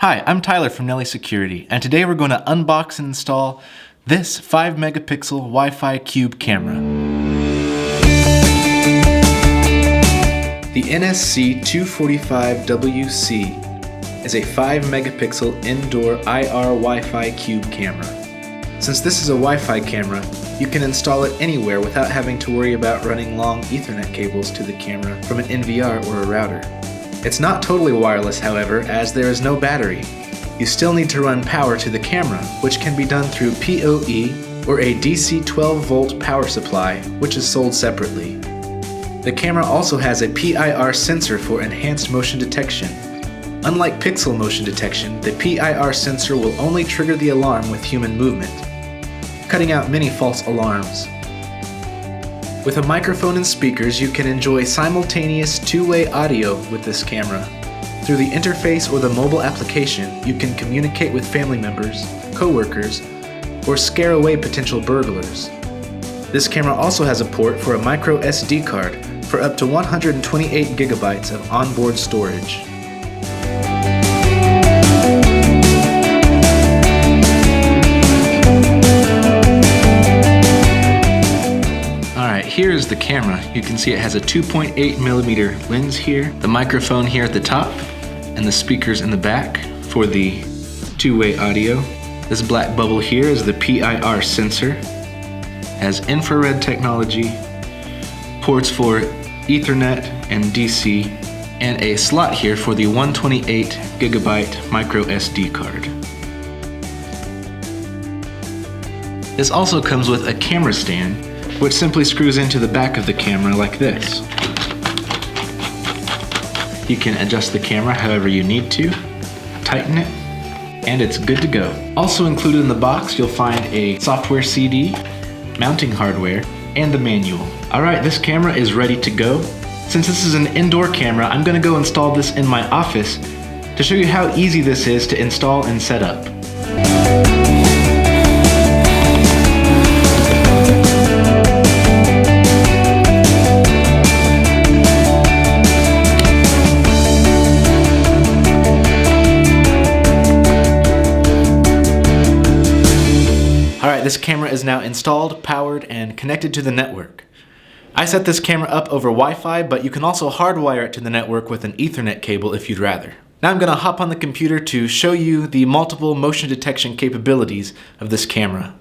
Hi, I'm Tyler from Nelly Security, and today we're going to unbox and install this 5 megapixel Wi-Fi Cube camera. The NSC-245W-C is a 5 megapixel indoor IR Wi-Fi Cube camera. Since this is a Wi-Fi camera, you can install it anywhere without having to worry about running long Ethernet cables to the camera from an NVR or a router. It's not totally wireless, however, as there is no battery. You still need to run power to the camera, which can be done through PoE or a DC 12-volt power supply, which is sold separately. The camera also has a PIR sensor for enhanced motion detection. Unlike pixel motion detection, the PIR sensor will only trigger the alarm with human movement, cutting out many false alarms. With a microphone and speakers, you can enjoy simultaneous two-way audio with this camera. Through the interface or the mobile application, you can communicate with family members, co-workers, or scare away potential burglars. This camera also has a port for a micro SD card for up to 128 gigabytes of onboard storage. Here is the camera. You can see it has a 2.8mm lens here, the microphone here at the top, and the speakers in the back for the two-way audio. This black bubble here is the PIR sensor. Has infrared technology, ports for Ethernet and DC, and a slot here for the 128 gigabyte micro SD card. This also comes with a camera stand, which simply screws into the back of the camera like this. You can adjust the camera however you need to, tighten it, and it's good to go. Also included in the box, you'll find a software CD, mounting hardware, and the manual. Alright, this camera is ready to go. Since this is an indoor camera, I'm going to go install this in my office to show you how easy this is to install and set up. Alright, this camera is now installed, powered, and connected to the network. I set this camera up over Wi-Fi, but you can also hardwire it to the network with an Ethernet cable if you'd rather. Now I'm going to hop on the computer to show you the multiple motion detection capabilities of this camera.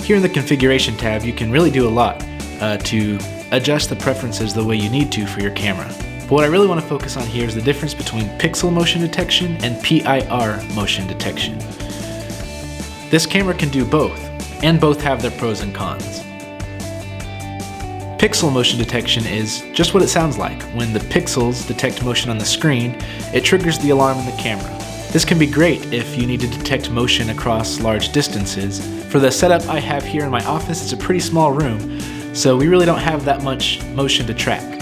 Here in the configuration tab, you can really do a lot to adjust the preferences the way you need to for your camera. But what I really want to focus on here is the difference between pixel motion detection and PIR motion detection. This camera can do both, and both have their pros and cons. Pixel motion detection is just what it sounds like. When the pixels detect motion on the screen, it triggers the alarm in the camera. This can be great if you need to detect motion across large distances. For the setup I have here in my office, it's a pretty small room, so we really don't have that much motion to track.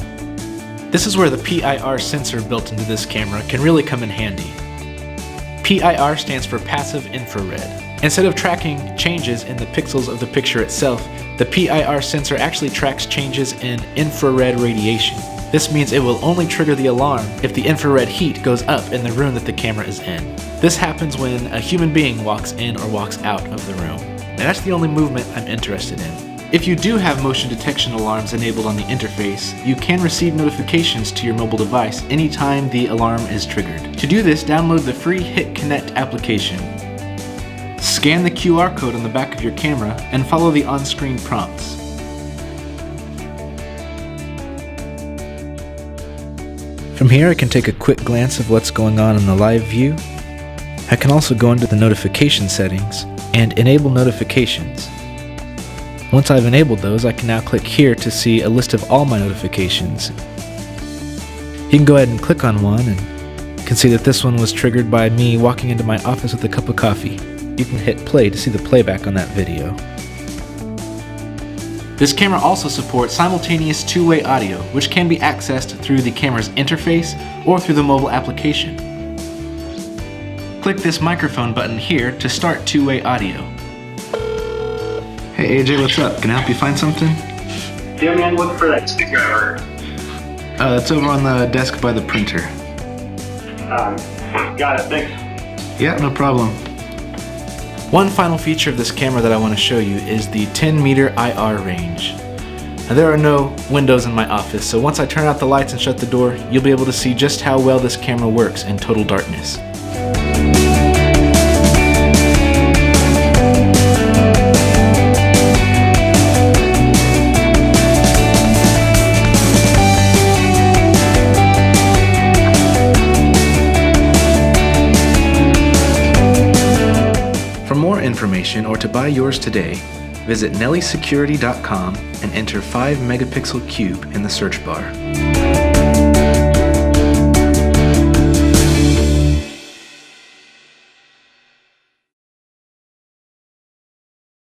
This is where the PIR sensor built into this camera can really come in handy. PIR stands for passive infrared. Instead of tracking changes in the pixels of the picture itself, the PIR sensor actually tracks changes in infrared radiation. This means it will only trigger the alarm if the infrared heat goes up in the room that the camera is in. This happens when a human being walks in or walks out of the room. And that's the only movement I'm interested in. If you do have motion detection alarms enabled on the interface, you can receive notifications to your mobile device anytime the alarm is triggered. To do this, download the free Hit Connect application. Scan the QR code on the back of your camera and follow the on-screen prompts. From here, I can take a quick glance of what's going on in the live view. I can also go into the notification settings and enable notifications. Once I've enabled those, I can now click here to see a list of all my notifications. You can go ahead and click on one and you can see that this one was triggered by me walking into my office with a cup of coffee. You can hit play to see the playback on that video. This camera also supports simultaneous two-way audio, which can be accessed through the camera's interface or through the mobile application. Click this microphone button here to start two-way audio. Hey AJ, what's up? Can I help you find something? Yeah man, look for that screwdriver. It's over on the desk by the printer. Got it, thanks. Yeah, no problem. One final feature of this camera that I want to show you is the 10-meter IR range. Now, there are no windows in my office, so once I turn out the lights and shut the door, you'll be able to see just how well this camera works in total darkness. For more information or to buy yours today, visit nellysecurity.com and enter 5 megapixel cube in the search bar.